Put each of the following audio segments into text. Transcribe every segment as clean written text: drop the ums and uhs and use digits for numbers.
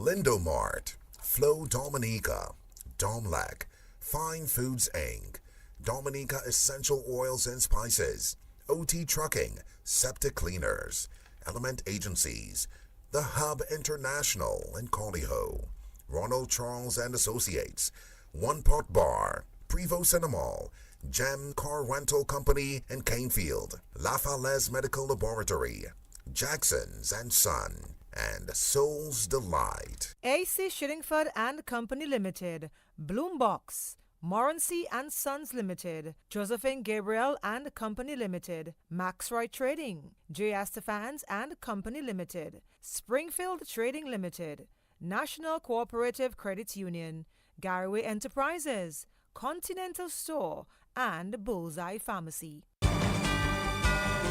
Lindomart, Flow Dominica, Domlec, Fine Foods Inc., Dominica Essential Oils and Spices, OT Trucking, Septic Cleaners, Element Agencies, The Hub International in Collyho, Ronald Charles and Associates, One Pot Bar, Prevo Cinemal, Gem Car Rental Company in Canefield, La Falaise Medical Laboratory, Jackson's and Son, and Soul's Delight. AC Shillingford and Company Limited, Bloombox, Morency and Sons Limited, Josephine Gabriel and Company Limited, Maxroy Trading, J. Estefans and Company Limited, Springfield Trading Limited, National Cooperative Credit Union, Garraway Enterprises, Continental Store, and Bullseye Pharmacy.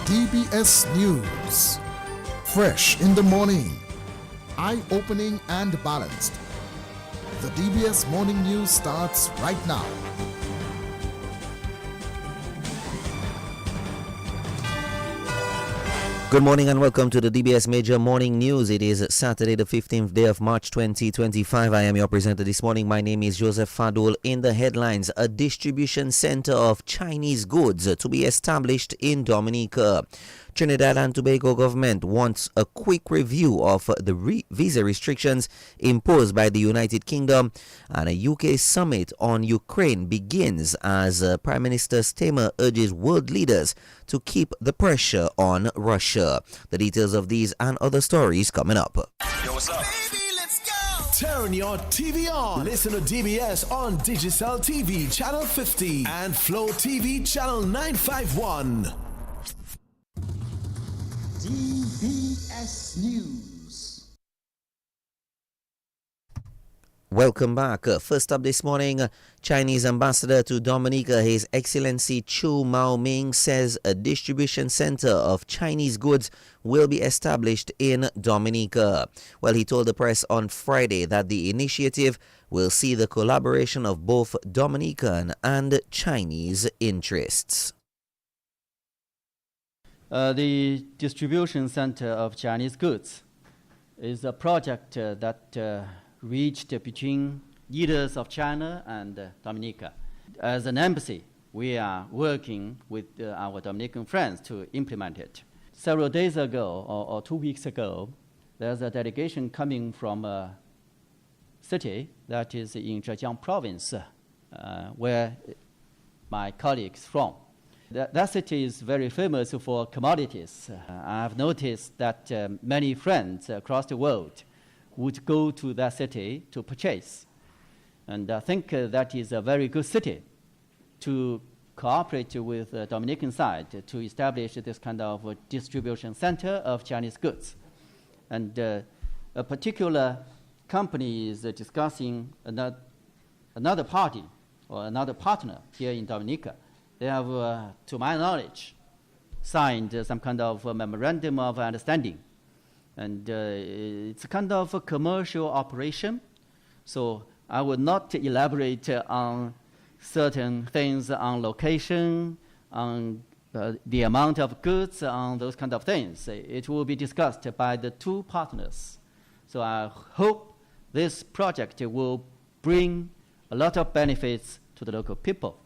DBS News. Fresh in the morning. Eye-opening and balanced. The DBS Morning News starts right now. Good morning and welcome to the DBS Major Morning News. It is Saturday, the 15th day of March 2025. I am your presenter this morning. My name is Joseph Fadul. In the headlines, a distribution center of Chinese goods to be established in Dominica. Trinidad and Tobago government wants a quick review of the visa restrictions imposed by the United Kingdom, and a UK summit on Ukraine begins as Prime Minister Starmer urges world leaders to keep the pressure on Russia. The details of these and other stories coming up. Yo, what's up? Baby, let's go! Turn your TV on. Listen to DBS on Digicel TV Channel 50 and Flow TV Channel 951. DBS News. Welcome back. First up this morning, Chinese ambassador to Dominica, His Excellency Chu Maoming, says a distribution center of Chinese goods will be established in Dominica. Well, he told the press on Friday that the initiative will see the collaboration of both Dominican and Chinese interests. The distribution center of Chinese goods is a project that reached between leaders of China and Dominica. As an embassy, we are working with our Dominican friends to implement it. Several days ago, or 2 weeks ago, there's a delegation coming from a city that is in Zhejiang province, where my colleague is from. That city is very famous for commodities. I've noticed that many friends across the world would go to that city to purchase. And I think that is a very good city to cooperate with the Dominican side to establish this kind of distribution center of Chinese goods. And a particular company is discussing another party or another partner here in Dominica. They have, to my knowledge, signed some kind of memorandum of understanding. And it's a kind of a commercial operation. So I will not elaborate on certain things on location, on the amount of goods, on those kind of things. It will be discussed by the two partners. So I hope this project will bring a lot of benefits to the local people.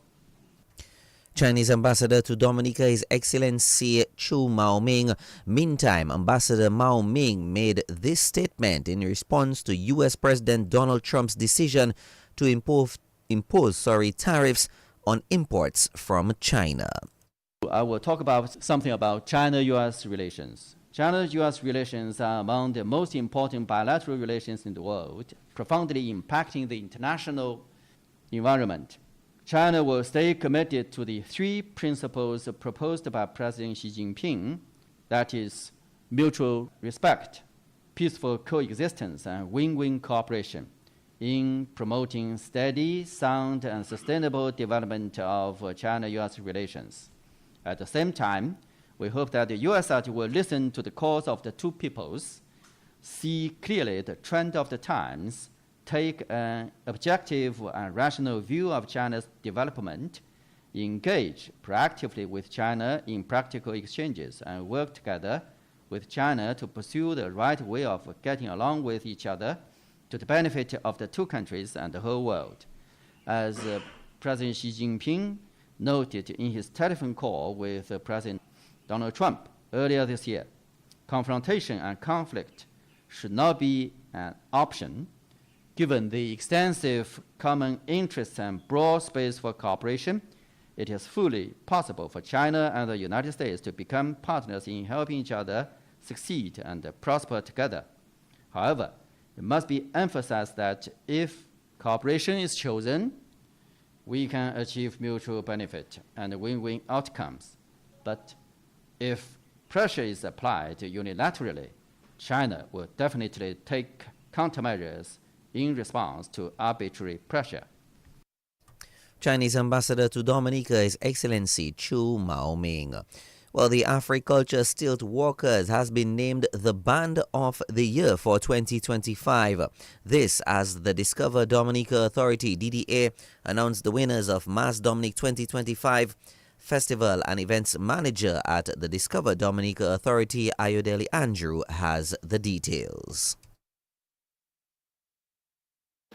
Chinese ambassador to Dominica, His Excellency Chu Maoming. Meantime, Ambassador Maoming made this statement in response to U.S. President Donald Trump's decision to impose tariffs on imports from China. I will talk about something about China-U.S. relations. China-U.S. relations are among the most important bilateral relations in the world, profoundly impacting the international environment. China will stay committed to the three principles proposed by President Xi Jinping, that is, mutual respect, peaceful coexistence, and win-win cooperation, in promoting steady, sound, and sustainable development of China-U.S. relations. At the same time, we hope that the U.S. side will listen to the calls of the two peoples, see clearly the trend of the times, take an objective and rational view of China's development, engage proactively with China in practical exchanges, and work together with China to pursue the right way of getting along with each other to the benefit of the two countries and the whole world. As President Xi Jinping noted in his telephone call with President Donald Trump earlier this year, confrontation and conflict should not be an option. Given the extensive common interests and broad space for cooperation, it is fully possible for China and the United States to become partners in helping each other succeed and prosper together. However, it must be emphasized that if cooperation is chosen, we can achieve mutual benefit and win-win outcomes. But if pressure is applied unilaterally, China will definitely take countermeasures in response to arbitrary pressure. Chinese ambassador to Dominica is Excellency Chu Maoming. Well, the Africulture Stilt Walkers has been named the Band of the Year for 2025. This as the Discover Dominica Authority, DDA, announced the winners of Mass Dominic 2025 Festival, and events manager at the Discover Dominica Authority, Ayodele Andrew, has the details.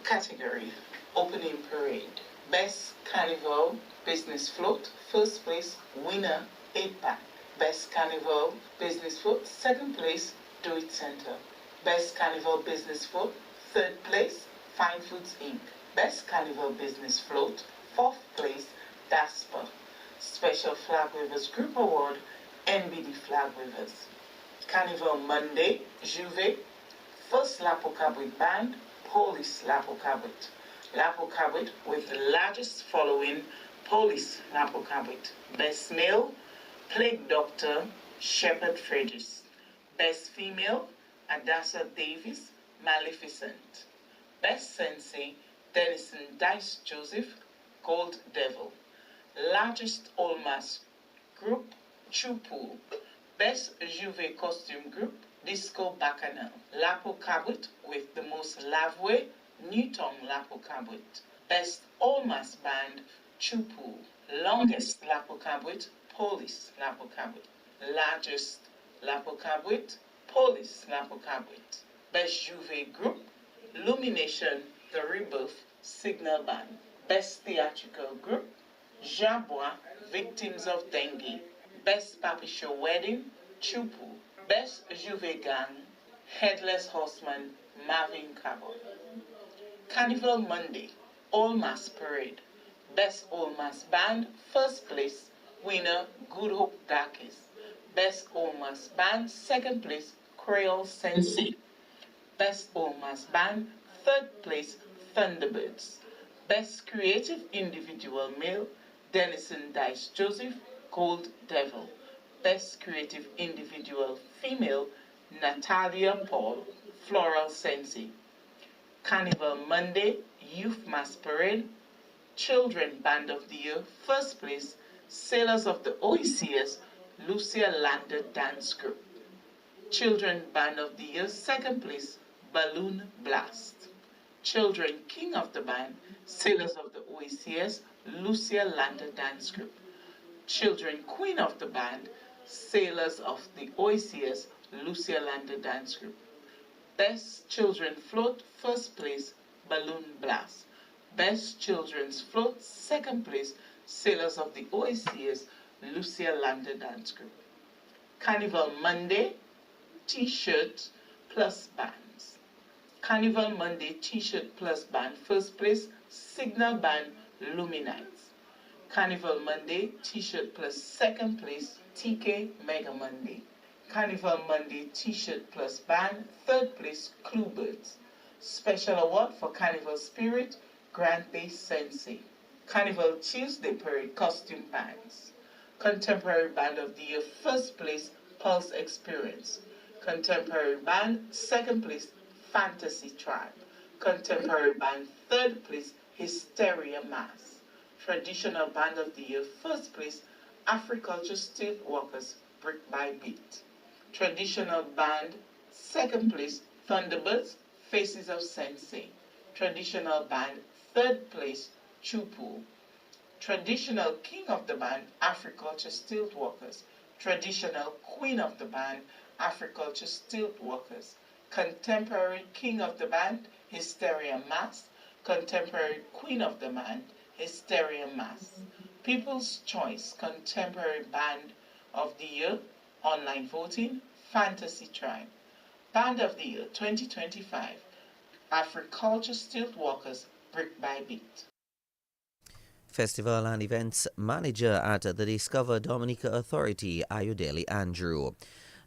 Category: Opening Parade. Best Carnival Business Float, first place, winner, 8-pack. Best Carnival Business Float, second place, Do It Center. Best Carnival Business Float, third place, Fine Foods Inc. Best Carnival Business Float, fourth place, DASPA. Special Flag Wavers Group Award, NBD Flag Wavers. Carnival Monday, Juve. First Lapo Cabrit Band, Police Lapo Cabrit. Lapo Cabrit with the largest following, Police Lapo Cabrit. Best Male, Plague Doctor, Shepherd Fredris. Best Female, Adassa Davis, Maleficent. Best Sensei, Denison Dice Joseph, Gold Devil. Largest All-Mass Group, Chupu. Best Juve Costume Group, Disco Bacchanal. Lapo Cabrit with the most lavwe, Newton Lapo Cabrit. Best All-Mass Band, Chupu. Longest Lapo Cabrit, Police Lapo Cabrit. Largest Lapo Cabrit, Police Lapo Cabrit. Best Juve Group, Lumination, The Rebirth, Signal Band. Best Theatrical Group, Jabois, Victims of Dengue. Best Papi Show Wedding, Chupu. Best Juve Gang, Headless Horseman, Marvin Cabo. Carnival Monday, All Mass Parade. Best All Mass Band, first place, winner, Good Hope Darkies. Best All Mass Band, second place, Creole Sensei. Best All Mass Band, third place, Thunderbirds. Best Creative Individual Male, Denison Dice Joseph, Gold Devil. Best Creative Individual Female, Natalia Paul, Floral Sensei. Carnival Monday, Youth Masquerade, Children Band of the Year, first place, Sailors of the OECS, Lucia Lander Dance Group. Children Band of the Year, second place, Balloon Blast. Children King of the Band, Sailors of the OECS, Lucia Lander Dance Group. Children Queen of the Band, Sailors of the OECS, Lucia Lander Dance Group. Best Children Float, first place, Balloon Blast. Best Children's Float, second place, Sailors of the OECS, Lucia Lander Dance Group. Carnival Monday, T-shirt plus bands. Carnival Monday T-shirt plus band, first place, Signal Band, Luminites. Carnival Monday T-shirt plus second place, TK Mega Monday. Carnival Monday T-shirt plus band, third place, Cluebirds. Special award for Carnival Spirit, Grande Sensei. Carnival Tuesday Parade costume bands. Contemporary Band of the Year, first place, Pulse Experience. Contemporary Band, second place, Fantasy Tribe. Contemporary Band, third place, Hysteria Mass. Traditional Band of the Year, first place, Africulture Stilt Walkers, Brick by Beat. Traditional Band, second place, Thunderbirds, Faces of Sensei. Traditional Band, third place, Chupu. Traditional King of the Band, Africulture Stilt Walkers. Traditional Queen of the Band, Africulture Stilt Walkers. Contemporary King of the Band, Hysteria Mass. Contemporary Queen of the Band, Hysteria Mass. People's Choice Contemporary Band of the Year, online voting, Fantasy Tribe. Band of the Year 2025, Africulture Stilt Walkers, Brick by Beat. Festival and Events Manager at the Discover Dominica Authority, Ayodele Andrew.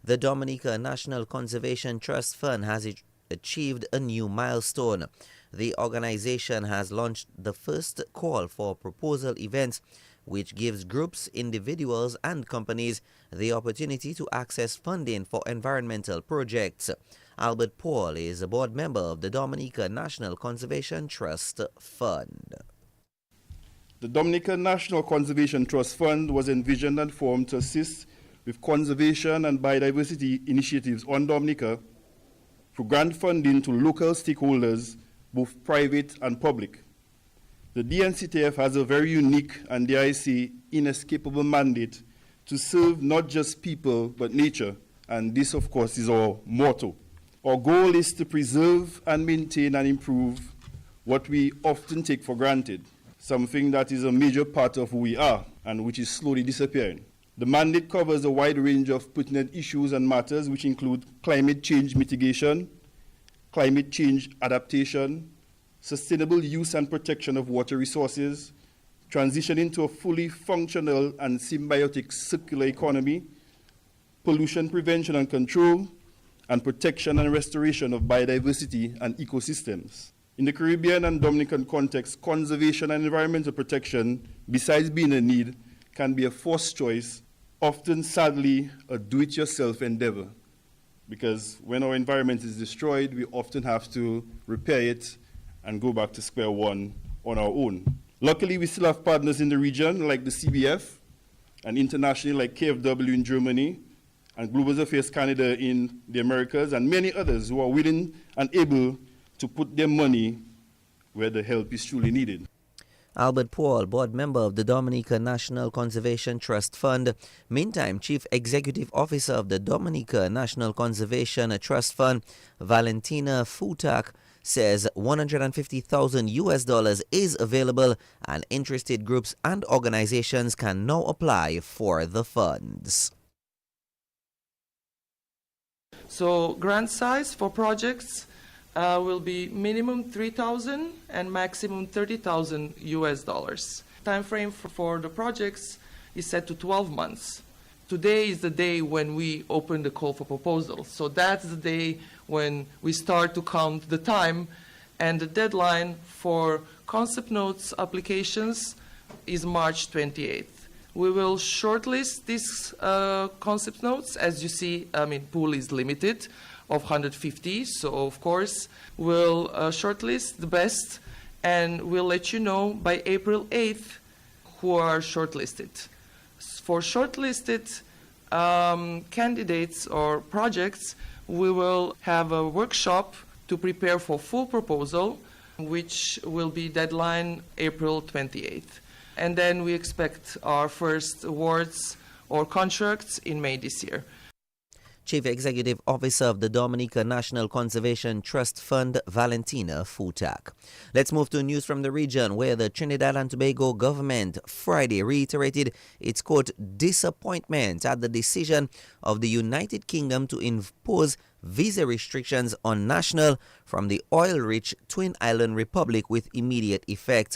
The Dominica National Conservation Trust Fund has achieved a new milestone. The organization has launched the first call for proposal events, which gives groups, individuals, and companies the opportunity to access funding for environmental projects. Albert Paul is a board member of the Dominica National Conservation Trust Fund. The Dominica National Conservation Trust Fund was envisioned and formed to assist with conservation and biodiversity initiatives on Dominica for grant funding to local stakeholders, both private and public. The DNCTF has a very unique and, dare I say, inescapable mandate to serve not just people but nature, and this, of course, is our motto. Our goal is to preserve and maintain and improve what we often take for granted, something that is a major part of who we are and which is slowly disappearing. The mandate covers a wide range of pertinent issues and matters which include climate change mitigation, climate change adaptation, sustainable use and protection of water resources, transitioning to a fully functional and symbiotic circular economy, pollution prevention and control, and protection and restoration of biodiversity and ecosystems. In the Caribbean and Dominican context, conservation and environmental protection, besides being a need, can be a forced choice, often, sadly, a do-it-yourself endeavor. Because when our environment is destroyed, we often have to repair it and go back to square one on our own. Luckily, we still have partners in the region like the CBF and internationally like KfW in Germany and Global Affairs Canada in the Americas and many others who are willing and able to put their money where the help is truly needed. Albert Paul, board member of the Dominica National Conservation Trust Fund, meantime Chief Executive Officer of the Dominica National Conservation Trust Fund, Valentina Futak, says $150,000 is available and interested groups and organizations can now apply for the funds. So grant size for projects will be minimum $3,000 and maximum $30,000. Time frame for the projects is set to 12 months. Today is the day when we open the call for proposals. So that's the day when we start to count the time, and the deadline for concept notes applications is March 28th. We will shortlist these concept notes. As you see, pool is limited of 150, so of course we'll shortlist the best, and we'll let you know by April 8th who are shortlisted. For shortlisted candidates or projects, we will have a workshop to prepare for full proposal, which will be deadline April 28th. And then we expect our first awards or contracts in May this year. Chief Executive Officer of the Dominica National Conservation Trust Fund, Valentina Futak. Let's move to news from the region, where the Trinidad and Tobago government Friday reiterated its, quote, disappointment at the decision of the United Kingdom to impose visa restrictions on nationals from the oil-rich Twin Island Republic with immediate effect.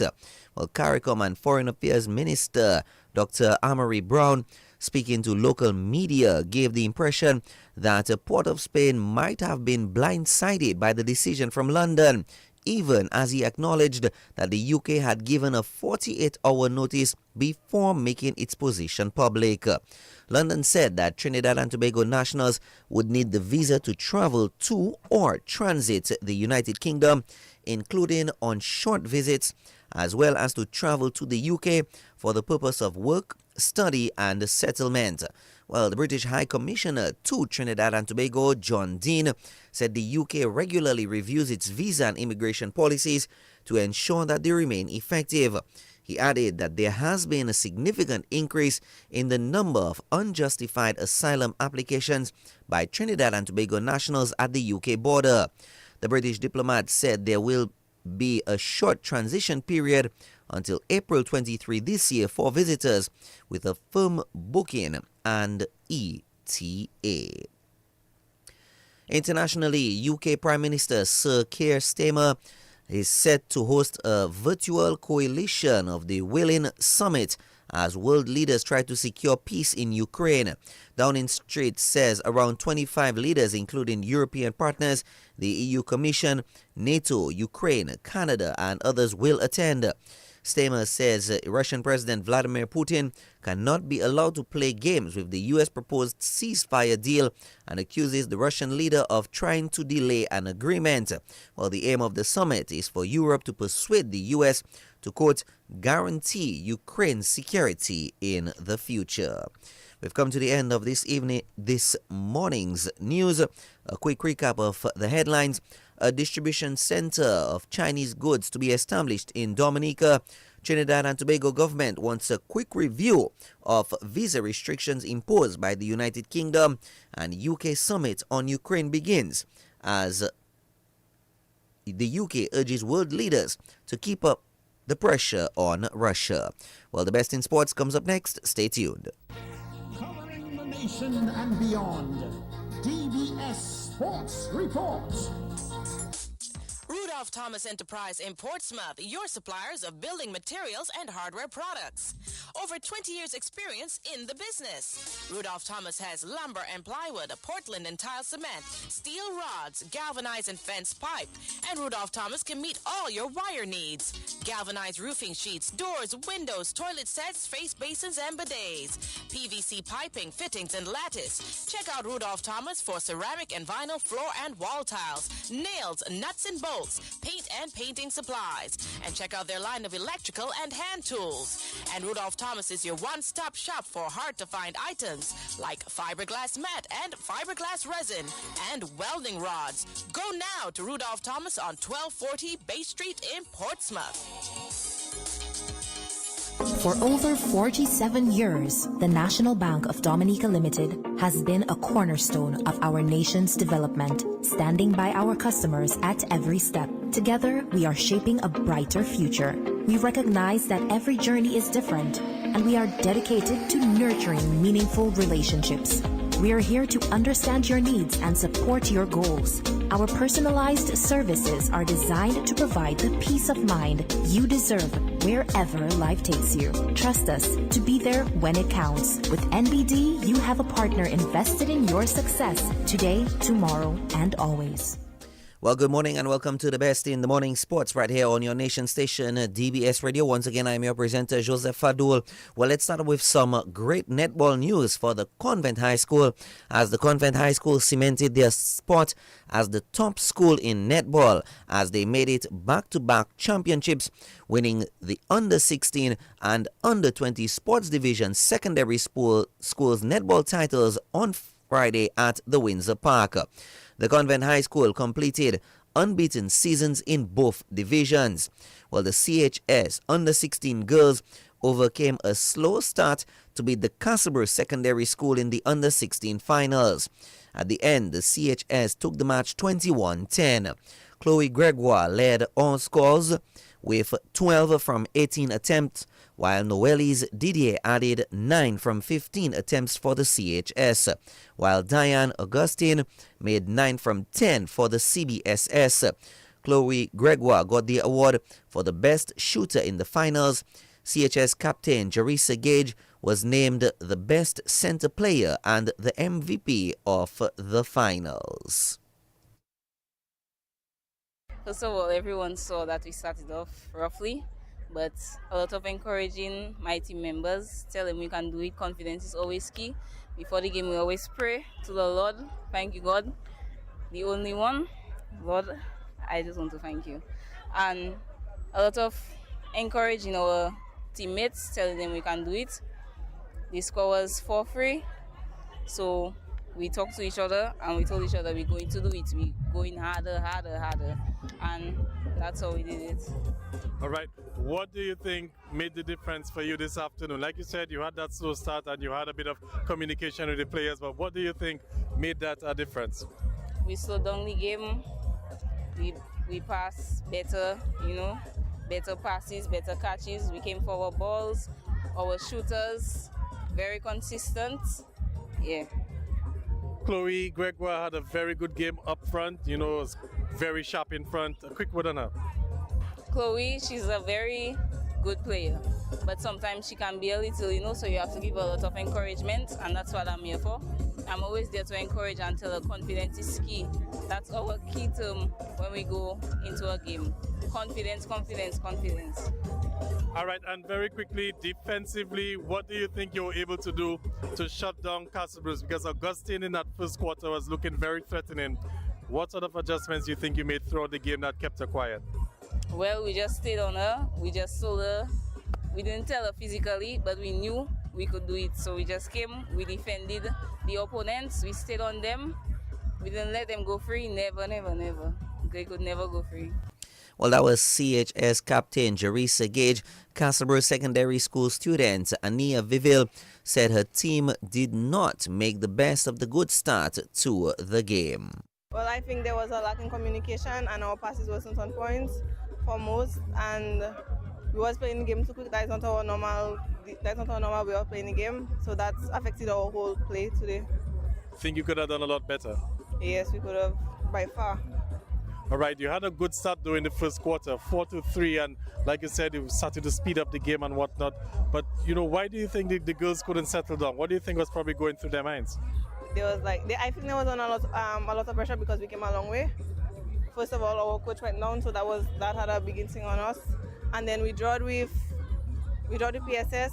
Well, CARICOM and Foreign Affairs Minister Dr. Amory Brown, speaking to local media, gave the impression that Port of Spain might have been blindsided by the decision from London, even as he acknowledged that the UK had given a 48-hour notice before making its position public. London said that Trinidad and Tobago nationals would need the visa to travel to or transit the United Kingdom, including on short visits, as well as to travel to the UK for the purpose of work, study and settlement. Well, the British High Commissioner to Trinidad and Tobago, John Dean, said the UK regularly reviews its visa and immigration policies to ensure that they remain effective. He added that there has been a significant increase in the number of unjustified asylum applications by Trinidad and Tobago nationals at the UK border. The British diplomat said there will be a short transition period until April 23 this year for visitors with a firm booking and ETA. Internationally, UK Prime Minister Sir Keir Starmer is set to host a virtual coalition of the Willing Summit as world leaders try to secure peace in Ukraine. Downing Street says around 25 leaders, including European partners, the EU Commission, NATO, Ukraine, Canada, and others will attend. Starmer says Russian President Vladimir Putin cannot be allowed to play games with the U.S. proposed ceasefire deal and accuses the Russian leader of trying to delay an agreement. Well, the aim of the summit is for Europe to persuade the U.S. to, quote, guarantee Ukraine's security in the future. We've come to the end of this morning's news. A quick recap of the headlines. A distribution center of Chinese goods to be established in Dominica. Trinidad and Tobago government wants a quick review of visa restrictions imposed by the United Kingdom, and UK summit on Ukraine begins as the UK urges world leaders to keep up the pressure on Russia. Well, the best in sports comes up next. Stay tuned. Covering the nation and beyond, DBS Sports Report. Rudolph Thomas Enterprise in Portsmouth, your suppliers of building materials and hardware products. Over 20 years experience in the business. Rudolph Thomas has lumber and plywood, Portland and tile cement, steel rods, galvanized and fenced pipe. And Rudolph Thomas can meet all your wire needs. Galvanized roofing sheets, doors, windows, toilet sets, face basins and bidets. PVC piping, fittings and lattice. Check out Rudolph Thomas for ceramic and vinyl floor and wall tiles, nails, nuts and bolts, paint and painting supplies. And check out their line of electrical and hand tools. And Rudolph Thomas is your one-stop shop for hard-to-find items like fiberglass mat and fiberglass resin and welding rods. Go now to Rudolph Thomas on 1240 Bay Street in Portsmouth. For over 47 years, the National Bank of Dominica Limited has been a cornerstone of our nation's development, standing by our customers at every step. Together, we are shaping a brighter future. We recognize that every journey is different, and we are dedicated to nurturing meaningful relationships. We are here to understand your needs and support your goals. Our personalized services are designed to provide the peace of mind you deserve wherever life takes you. Trust us to be there when it counts. With NBD, you have a partner invested in your success today, tomorrow, and always. Well, good morning and welcome to the best in the morning sports right here on your nation station, DBS Radio. Once again, I'm your presenter, Joseph Fadul. Well, let's start with some great netball news for the Convent High School, as the Convent High School cemented their spot as the top school in netball as they made it back-to-back championships, winning the under-16 and under-20 sports division secondary schools netball titles on Friday at the Windsor Park. The Convent High School completed unbeaten seasons in both divisions, while the CHS under-16 girls overcame a slow start to beat the Castlebar Secondary School in the under-16 finals. At the end, the CHS took the match 21-10. Chloe Gregoire led all scores with 12 from 18 attempts, while Noelle's Didier added 9 from 15 attempts for the CHS, while Diane Augustine made 9 from 10 for the CBSS. Chloe Gregoire got the award for the best shooter in the finals. CHS captain Jerisa Gage was named the best center player and the MVP of the finals. First of all, everyone saw that we started off roughly, but a lot of encouraging my team members, tell them we can do it. Confidence is always key. Before the game, we always pray to the Lord. Thank you, God, the only one. Lord, I just want to thank you. And a lot of encouraging our teammates, telling them we can do it. The score was 4-3, so we talked to each other and we told each other we're going to do it. We're going harder, and that's how we did it. All right. What do you think made the difference for you this afternoon? Like you said, you had that slow start and you had a bit of communication with the players, but what do you think made that a difference? We slowed down the game. We pass better, better passes, better catches. We came for our balls, our shooters, very consistent. Yeah. Chloe Gregoire had a very good game up front, was very sharp in front. A quick word on her. Chloe, she's a very good player, but sometimes she can be a little, so you have to give her a lot of encouragement, and that's what I'm here for. I'm always there to encourage and tell her confidence is key. That's our key term when we go into a game. Confidence, confidence, confidence. All right, and very quickly, defensively, what do you think you were able to do to shut down Castlebruce? Because Augustine in that first quarter was looking very threatening. What sort of adjustments do you think you made throughout the game that kept her quiet? Well, we just stayed on her. We just told her. We didn't tell her physically, but we knew we could do it. So we just came, we defended the opponents, we stayed on them. We didn't let them go free. Never, never, never. They could never go free. Well, that was CHS captain Jerisa Gage. Castleborough Secondary School student Ania Viville said her team did not make the best of the good start to the game. Well, I think there was a lack in communication and our passes wasn't on point for most, and we was playing the game too quick. That's not our normal way of playing the game, so that's affected our whole play today. Think you could have done a lot better? Yes, we could have, by far. All right, you had a good start during the first quarter, 4-3, and like you said, you started to speed up the game and whatnot. But, why do you think the girls couldn't settle down? What do you think was probably going through their minds? I think there was a lot of pressure because we came a long way. First of all, our coach went down, so that had a big thing on us. And then we drawed with PSS,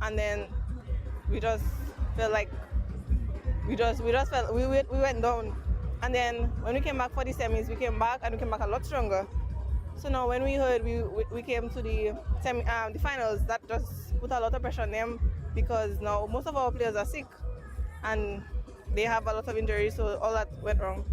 and then we just felt like we went down. And then when we came back for the semis, we came back a lot stronger. So now when we heard we came to the finals, that just put a lot of pressure on them because now most of our players are sick and they have a lot of injuries, so all that went wrong.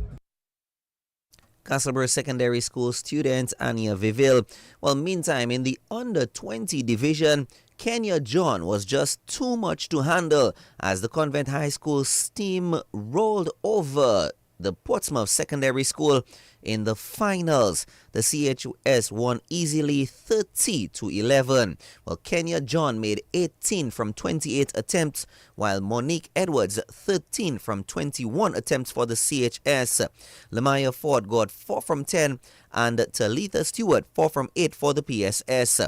Castleborough Secondary School student Ania Viville. Well, meantime, in the under-20 division, Kenya John was just too much to handle as the Convent High School team rolled over the Portsmouth Secondary School in the finals. The CHS won easily 30-11. Well, Kenya John made 18 from 28 attempts, while Monique Edwards 13 from 21 attempts for the CHS. Lamaya Ford got 4 from 10, and Talitha Stewart 4 from 8 for the PSS.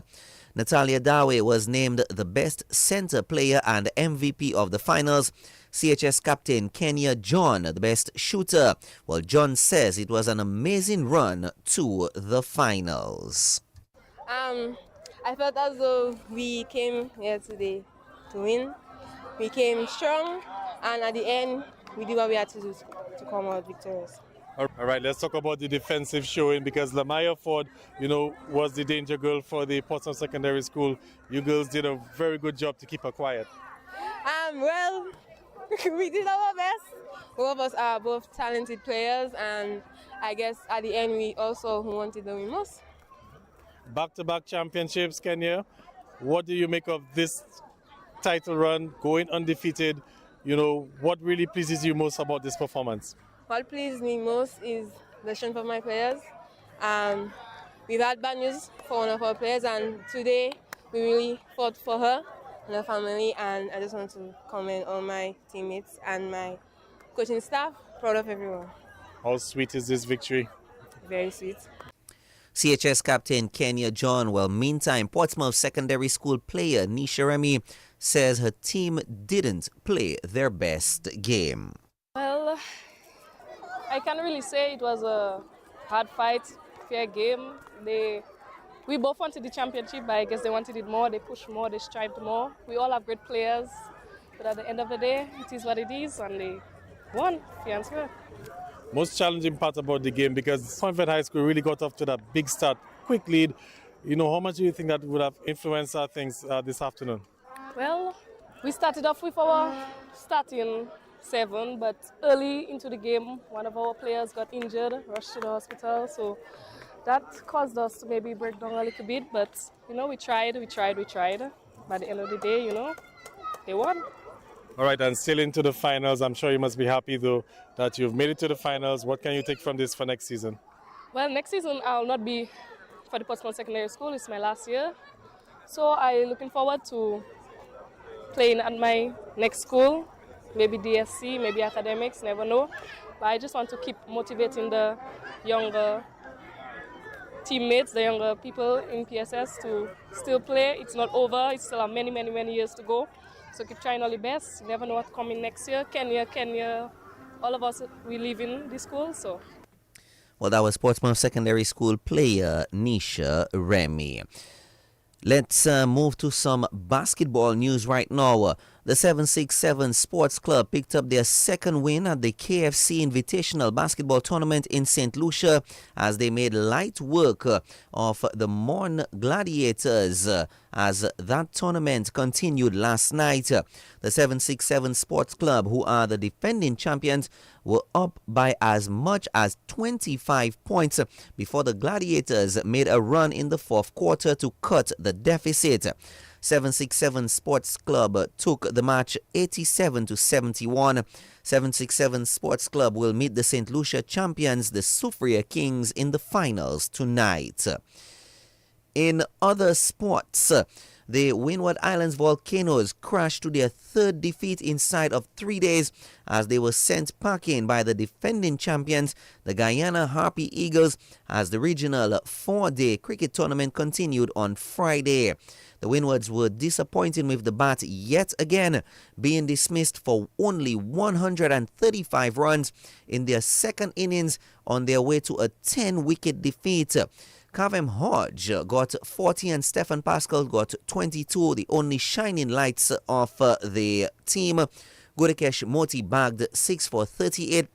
Natalia Dawe was named the best center player and MVP of the finals. CHS captain Kenya John, the best shooter. Well, John says it was an amazing run to the finals. I felt as though we came here today to win. We came strong, and at the end, we did what we had to do to come out victorious. All right, let's talk about the defensive showing because Lamaya Ford, was the danger girl for the Portsmouth Secondary School. You girls did a very good job to keep her quiet. Well, we did our best. Both of us are both talented players, and I guess at the end we also wanted the win most. Back-to-back championships, Kenya. What do you make of this title run, going undefeated? What really pleases you most about this performance? What pleases me most is the strength of my players. We've had bad news for one of our players, and today we really fought for her and her family, and I just want to commend all my teammates and my coaching staff. Proud of everyone. How sweet is this victory? Very sweet. CHS captain Kenya John. Well, meantime, Portsmouth Secondary School player Nisha Remy says her team didn't play their best game. Well, I can't really say it was a hard fight, fair game. We both wanted the championship, but I guess they wanted it more. They pushed more, they strived more. We all have great players, but at the end of the day, it is what it is, and they won, fair and square. Most challenging part about the game because Convent High School really got off to that big start, quick lead. How much do you think that would have influenced our things this afternoon? Well, we started off with our starting 7, but early into the game, one of our players got injured, rushed to the hospital, so that caused us to maybe break down a little bit, but, we tried. By the end of the day, they won. All right, and still into the finals. I'm sure you must be happy, though, that you've made it to the finals. What can you take from this for next season? Well, next season I'll not be for the Portsmouth Secondary School. It's my last year. So I'm looking forward to playing at my next school, maybe DSC, maybe academics, never know. But I just want to keep motivating the younger teammates, the younger people in PSS to still play. It's not over. It's still many, many, many years to go. So keep trying all the best. You never know what's coming next year. Kenya, all of us, we live in this school, so. Well, that was Portsmouth Secondary School player Nisha Remy. Let's move to some basketball news right now. The 767 Sports Club picked up their second win at the KFC Invitational Basketball Tournament in St. Lucia as they made light work of the Morn Gladiators as that tournament continued last night. The 767 Sports Club, who are the defending champions, were up by as much as 25 points before the Gladiators made a run in the fourth quarter to cut the deficit. 767 Sports Club took the match 87-71. 767 Sports Club will meet the St. Lucia champions, the Soufriere Kings, in the finals tonight. In other sports, the Windward Islands Volcanoes crashed to their third defeat inside of 3 days as they were sent packing by the defending champions, the Guyana Harpy Eagles, as the regional 4-day cricket tournament continued on Friday. The Windwards were disappointing with the bat yet again, being dismissed for only 135 runs in their second innings on their way to a 10-wicket defeat. Kavem Hodge got 40 and Stefan Pascal got 22, the only shining lights of the team. Gudekesh Moti bagged 6 for 38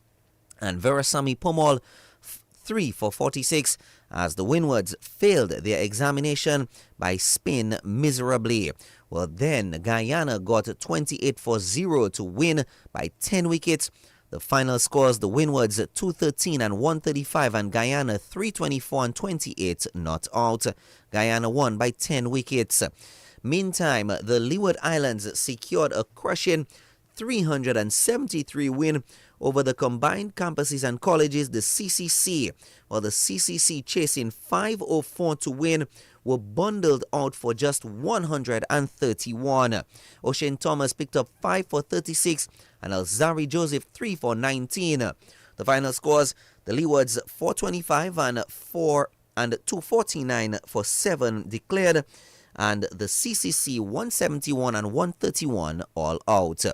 and Verasamy Pomol 3 for 46 as the Windwards failed their examination by spin miserably. Well, then Guyana got 28 for 0 to win by 10 wickets. The final scores, the Windwards 213 and 135 and Guyana 324 and 28 not out. Guyana won by 10 wickets. Meantime, the Leeward Islands secured a crushing 373 win over the combined campuses and colleges, the CCC. While the CCC, chasing 504 to win, were bundled out for just 131. Ocean Thomas picked up 5 for 36 and Alzari Joseph 3 for 19. The final scores, the Leewards 425 and 249 for 7 declared, and the CCC 171 and 131 all out.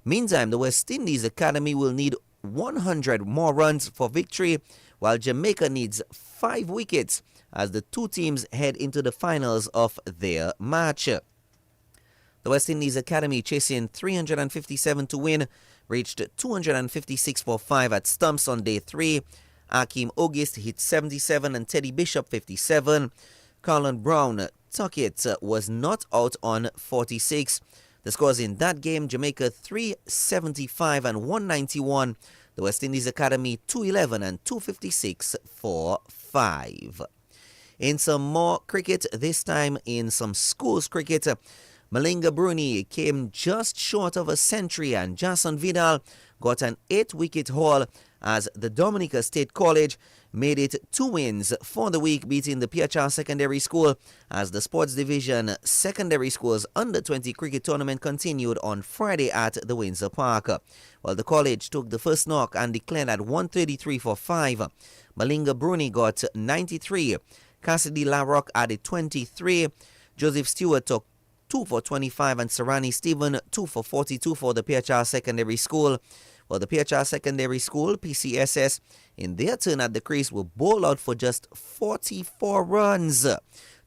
Meantime, the West Indies Academy will need 100 more runs for victory, while Jamaica needs 5 wickets as the two teams head into the finals of their match. The West Indies Academy, chasing 357 to win, reached 256 for 5 at stumps on day 3. Akeem August hit 77 and Teddy Bishop 57. Carlon Brown Tuckett was not out on 46. The scores in that game, Jamaica 375 and 191. The West Indies Academy 211 and 256 for 5. In some more cricket, this time in some schools cricket, Malinga Bruni came just short of a century and Jason Vidal got an 8-wicket haul as the Dominica State College made it 2 wins for the week, beating the PHR Secondary School as the Sports Division Secondary Schools Under-20 cricket tournament continued on Friday at the Windsor Park. While the college took the first knock and declared at 133 for 5. Malinga Bruni got 93. Cassidy Larrock added 23. Joseph Stewart took 2 for 25 and Sarani Stephen 2 for 42 for the PHR Secondary School. Well, the PHR Secondary School, PCSS, in their turn at the crease were bowled out for just 44 runs.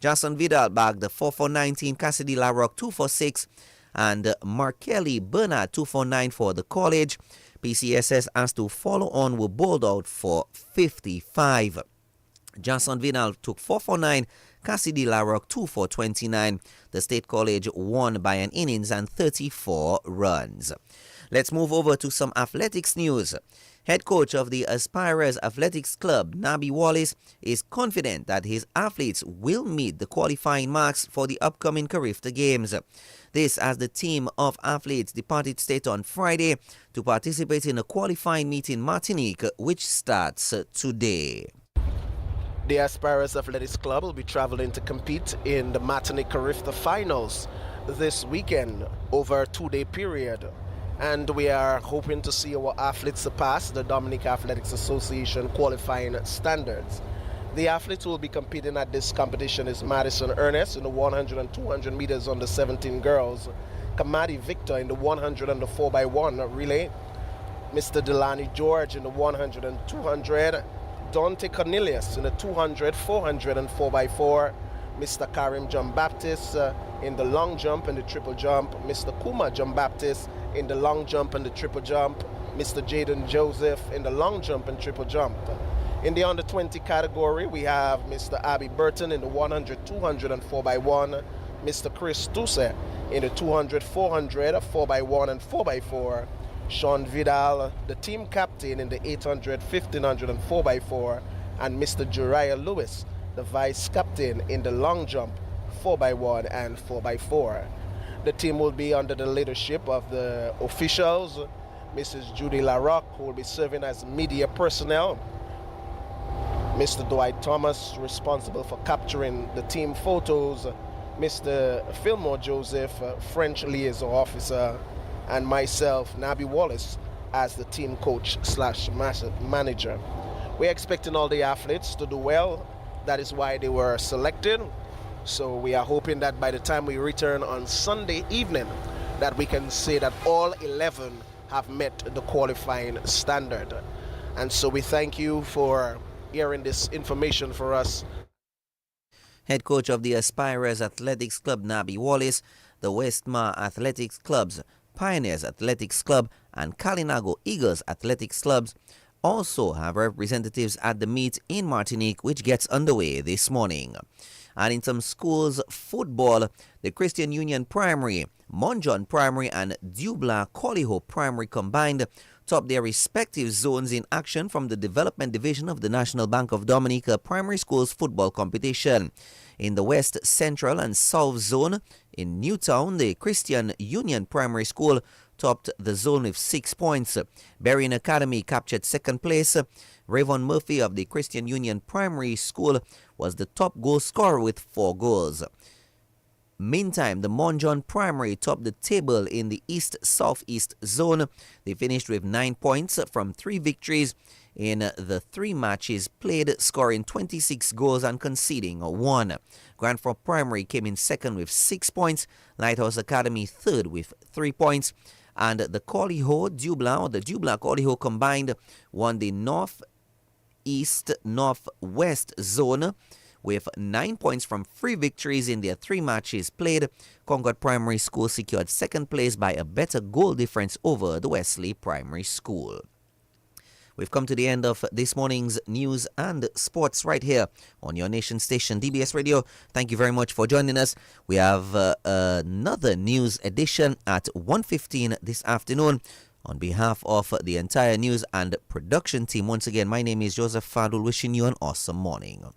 Jason Vidal bagged the 4 for 19, Cassidy Larrock 2 for 6, and Markelly Bernard 2 for 9 for the college. PCSS, as to follow on, were bowled out for 55. Jason Vinal took 4 for 9. Cassidy Larocque 2 for 29. The State College won by an innings and 34 runs. Let's move over to some athletics news. Head coach of the Aspirers Athletics Club, Nabi Wallace, is confident that his athletes will meet the qualifying marks for the upcoming Carifta Games. This as the team of athletes departed state on Friday to participate in a qualifying meet in Martinique, which starts today. The Aspirers Athletics Club will be traveling to compete in the Martinique Carifta Finals this weekend over a 2-day period. And we are hoping to see our athletes surpass the Dominica Athletics Association qualifying standards. The athletes who will be competing at this competition is Madison Ernest in the 100 and 200 meters on the 17 girls, Kamadi Victor in the 100 and the 4x1 relay, Mr. Delani George in the 100 and 200, Dante Cornelius in the 200, 400 and 4x4, Mr. Karim John Baptist in the long jump and the triple jump, Mr. Kuma John Baptist in the long jump and the triple jump, Mr. Jaden Joseph in the long jump and triple jump. In the under 20 category, we have Mr. Abby Burton in the 100, 200 and 4x1, Mr. Chris Tuse in the 200, 400, 4x1 and 4x4, Sean Vidal, the team captain in the 800, 1500 and 4x4, and Mr. Juriah Lewis, the vice captain in the long jump, 4x1 and 4x4. The team will be under the leadership of the officials, Mrs. Judy Larocque, who will be serving as media personnel, Mr. Dwight Thomas, responsible for capturing the team photos, Mr. Fillmore Joseph, French liaison officer, and myself, Nabi Wallace, as the team coach / manager. We're expecting all the athletes to do well. That is why they were selected. So we are hoping that by the time we return on Sunday evening, that we can say that all 11 have met the qualifying standard. And so we thank you for hearing this information for us. Head coach of the Aspirers Athletics Club, Nabi Wallace, the Westmar Athletics Clubs, Pioneers Athletics Club, and Kalinago Eagles Athletics Clubs also have representatives at the meet in Martinique, which gets underway this morning. And in some schools football, the Christian Union Primary, Monjon Primary, and Dubla Coliho Primary combined top their respective zones in action from the Development Division of the National Bank of Dominica Primary Schools football competition. In the West, Central, and South Zone, in Newtown, the Christian Union Primary School topped the zone with 6 points. Berrien Academy captured second place. Rayvon Murphy of the Christian Union Primary School was the top goal scorer with 4 goals. Meantime, the Monjon Primary topped the table in the East-Southeast zone. They finished with 9 points from 3 victories in the 3 matches played, scoring 26 goals and conceding 1. Grand Forks Primary came in second with 6 points. Lighthouse Academy third with 3 points. And the Coliho Dubla, the Dubla Coliho combined, won the Northeast-Northwest zone with 9 points from 3 victories in their 3 matches played. Concord Primary School secured second place by a better goal difference over the Wesley Primary School. We've come to the end of this morning's news and sports right here on your nation station, DBS Radio. Thank you very much for joining us. We have another news edition at 1:15 this afternoon. On behalf of the entire news and production team, once again, my name is Joseph Fadul, wishing you an awesome morning.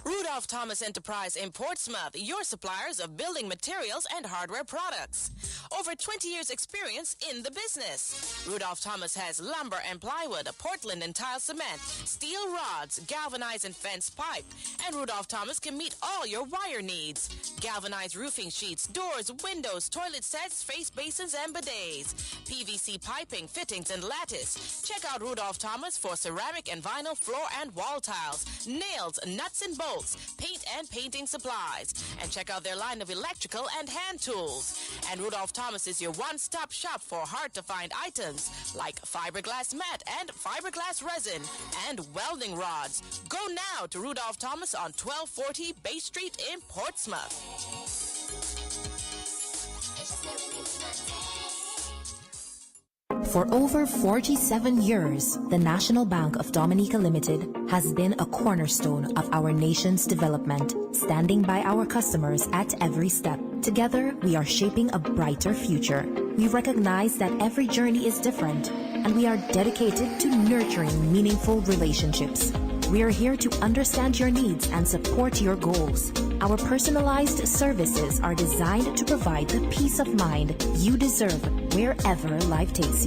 Rudolph Thomas Enterprise in Portsmouth, your suppliers of building materials and hardware products. Over 20 years experience in the business. Rudolph Thomas has lumber and plywood, Portland and tile cement, steel rods, galvanized and fence pipe. And Rudolph Thomas can meet all your wire needs. Galvanized roofing sheets, doors, windows, toilet sets, face basins and bidets. PVC piping, fittings and lattice. Check out Rudolph Thomas for ceramic and vinyl floor and wall tiles, nails, nuts and bolts, paint and painting supplies. And check out their line of electrical and hand tools. And Rudolph Thomas is your one-stop shop for hard-to-find items like fiberglass mat and fiberglass resin and welding rods. Go now to Rudolph Thomas on 1240 Bay Street in Portsmouth. For over 47 years, the National Bank of Dominica Limited has been a cornerstone of our nation's development, standing by our customers at every step. Together, we are shaping a brighter future. We recognize that every journey is different, and we are dedicated to nurturing meaningful relationships. We are here to understand your needs and support your goals. Our personalized services are designed to provide the peace of mind you deserve wherever life takes you.